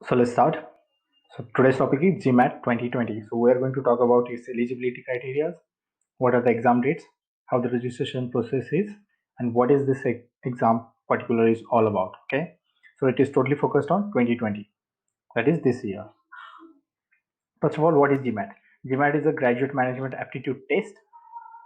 So let's start. So today's topic is GMAT 2020. So we are going to talk about its eligibility criteria, what are the exam dates, how the registration process is, and what is this exam particular is all about. Okay. So it is totally focused on 2020. That is this year. First of all, what is GMAT? GMAT is a graduate management aptitude test.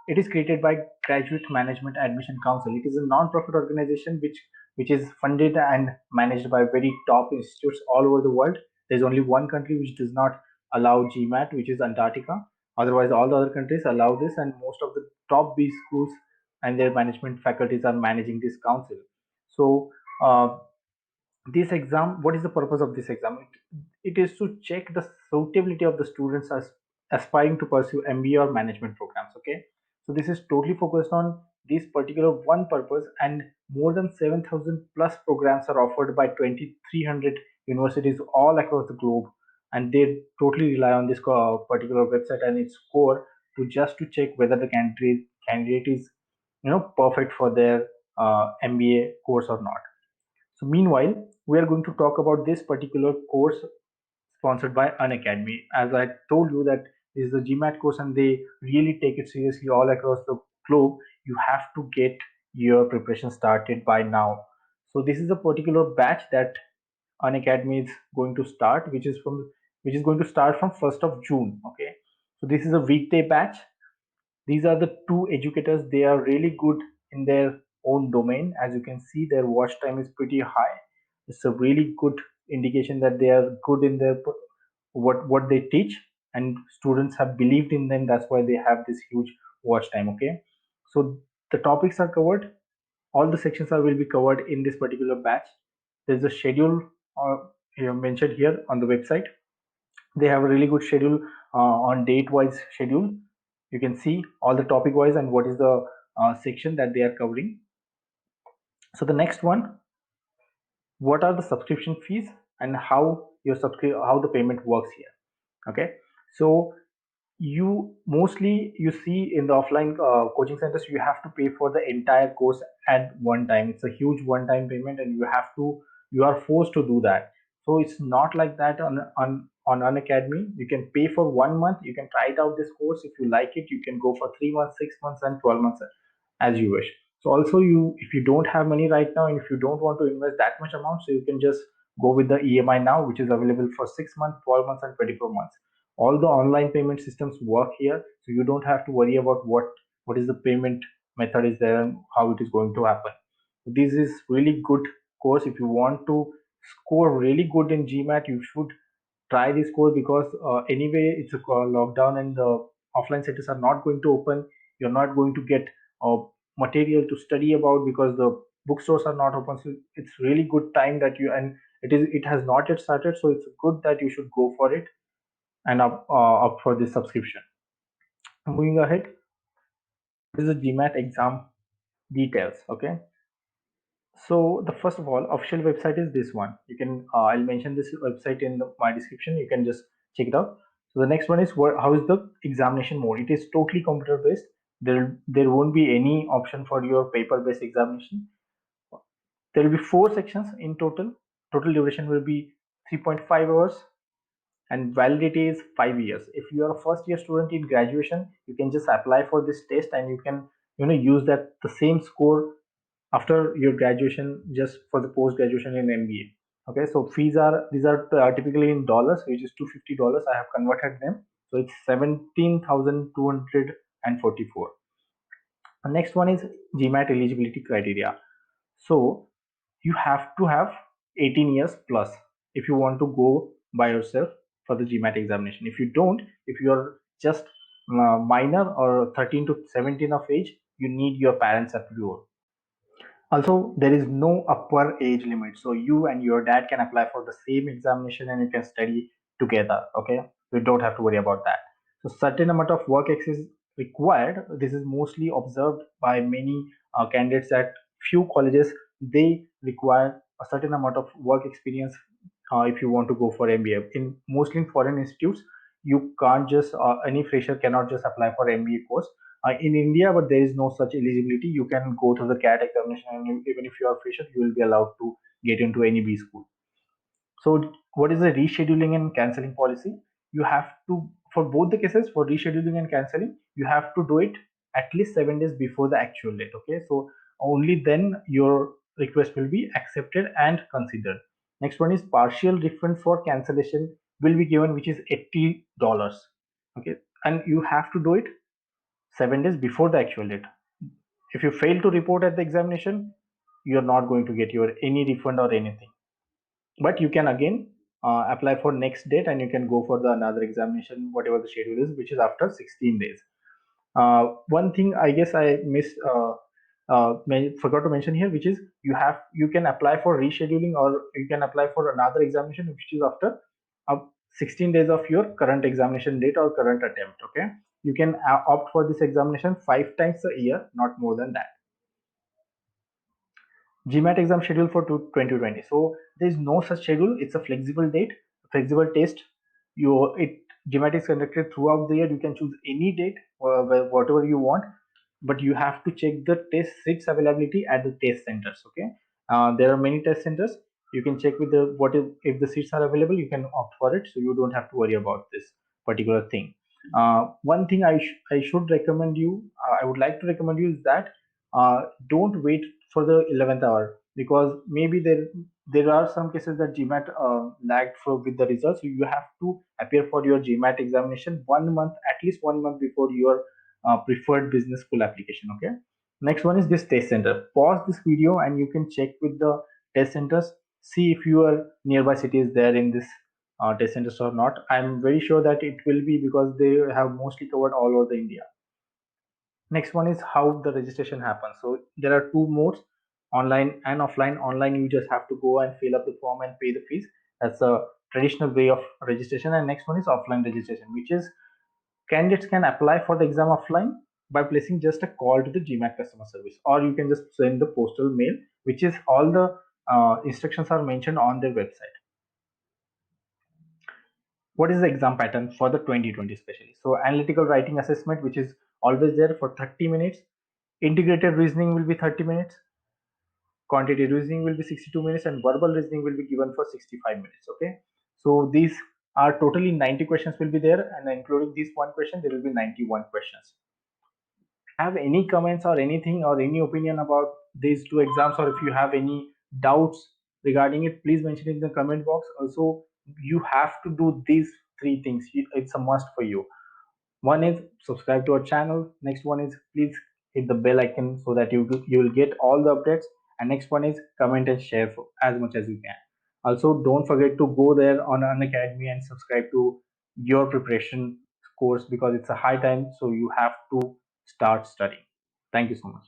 It is created by Graduate Management Admission Council. It is a non-profit organization which is funded and managed by very top institutes all over the world. There's only one country which does not allow GMAT, which is Antarctica. Otherwise, all the other countries allow this, and most of the top B schools and their management faculties are managing this council. So, this exam, what is the purpose of this exam? It is to check the suitability of the students as aspiring to pursue MBA or management programs. Okay, so this is totally focused on this particular one purpose, and more than 7,000 plus programs are offered by 2,300 universities all across the globe, and they totally rely on this particular website and its core to check whether the candidate is perfect for their MBA course or not. So meanwhile, we are going to talk about this particular course sponsored by Unacademy. As I told you that this is a GMAT course and they really take it seriously all across the globe. You have to get your preparation started by now. So this is a particular batch that Unacademy is going to start, which is going to start from 1st of June. Okay. So this is a weekday batch. These are the two educators. They are really good in their own domain. As you can see, their watch time is pretty high. It's a really good indication that they are good in their what they teach, and students have believed in them. That's why they have this huge watch time. Okay, so the topics are covered. All the sections are will be covered in this particular batch. There's a schedule mentioned here on the website. They have a really good schedule on date wise schedule. You can see all the topic wise and what is the section that they are covering. So the next one, what are the subscription fees and how the payment works here. Okay, so you see in the offline coaching centers, you have to pay for the entire course at one time. It's a huge one time payment, and you are forced to do that. So it's not like that on an academy. You can pay for 1 month, you can try it out this course. If you like it, you can go for 3 months, 6 months, and 12 months as you wish. So also, you if you don't have money right now and if you don't want to invest that much amount, so you can just go with the EMI now, which is available for 6 months, 12 months, and 24 months. All the online payment systems work here, so you don't have to worry about what is the payment method is there and how it is going to happen. This is really good course. If you want to score really good in GMAT, you should try this course, because anyway it's a lockdown and the offline centers are not going to open. You're not going to get material to study about because the bookstores are not open. So it's really good time that you, and it has not yet started, so it's good that you should go for it and up for this subscription. Moving ahead, this is a GMAT exam details. Okay, so the first of all, official website is this one. You can I'll mention this website in my description. You can just check it out. So the next one is how is the examination mode. It is totally computer based. There won't be any option for your paper based examination. There will be 4 sections in total. Total duration will be 3.5 hours, and validity is 5 years. If you are a first year student in graduation, you can just apply for this test and you can use that the same score after your graduation, just for the post graduation in MBA. Okay, so fees are, these are typically in dollars, which is $250. I have converted them, so it's 17,244. The next one is GMAT eligibility criteria. So you have to have 18 years plus if you want to go by yourself for the GMAT examination. If you don't, if you're just minor or 13 to 17 of age, you need your parents' approval. Also, there is no upper age limit, so you and your dad can apply for the same examination and you can study together. Okay, you don't have to worry about that. So certain amount of work X is required. This is mostly observed by many candidates at few colleges. They require a certain amount of work experience if you want to go for MBA. In mostly in foreign institutes, you can't just any fresher cannot just apply for MBA course in India, but there is no such eligibility. You can go through the CAT examination, and even if you are fresher, you will be allowed to get into any B school. So what is the rescheduling and canceling policy? You have to, for both the cases, for rescheduling and canceling, you have to do it at least 7 days before the actual date. Okay, so only then your request will be accepted and considered. Next one is partial refund for cancellation will be given, which is $80. Okay, and you have to do it 7 days before the actual date. If you fail to report at the examination, you're not going to get your any refund or anything. But you can again apply for next date, and you can go for the another examination, whatever the schedule is, which is after 16 days. One thing I guess I missed, forgot to mention here, which is you can apply for rescheduling, or you can apply for another examination which is after 16 days of your current examination date or current attempt. Okay, you can opt for this examination 5 times a year, not more than that. GMAT exam schedule for 2020. So there is no such schedule. It's a flexible date, flexible test. GMAT is conducted throughout the year. You can choose any date, whatever you want, but you have to check the test seats availability at the test centers. Okay, there are many test centers. You can check with the if the seats are available. You can opt for it, so you don't have to worry about this particular thing. One thing I should recommend you, I would like to recommend you is that don't wait for the 11th hour, because maybe there are some cases that GMAT lagged with the results. So you have to appear for your GMAT examination 1 month, at least 1 month before your preferred business school application. Okay. Next one is this test center. Pause this video and you can check with the test centers. See if your nearby city is there in this test centers or not. I'm very sure that it will be, because they have mostly covered all over the India. Next one is how the registration happens. So there are two modes, online and offline. Online, you just have to go and fill up the form and pay the fees. That's a traditional way of registration. And next one is offline registration, which is candidates can apply for the exam offline by placing just a call to the GMAT customer service, or you can just send the postal mail, which is all the instructions are mentioned on their website. What is the exam pattern for the 2020 especially? So analytical writing assessment, which is always there for 30 minutes. Integrated reasoning will be 30 minutes. Quantitative reasoning will be 62 minutes, and verbal reasoning will be given for 65 minutes. Okay, so these are totally 90 questions will be there, and including this one question, there will be 91 questions. Have any comments or anything or any opinion about these two exams, or if you have any doubts regarding it, please mention it in the comment box. Also, you have to do these three things. It's a must for you. One is subscribe to our channel. Next one is please hit the bell icon so that you will get all the updates. And next one is comment and share for as much as you can. Also, don't forget to go there on Unacademy and subscribe to your preparation course, because it's a high time, so you have to start studying. Thank you so much.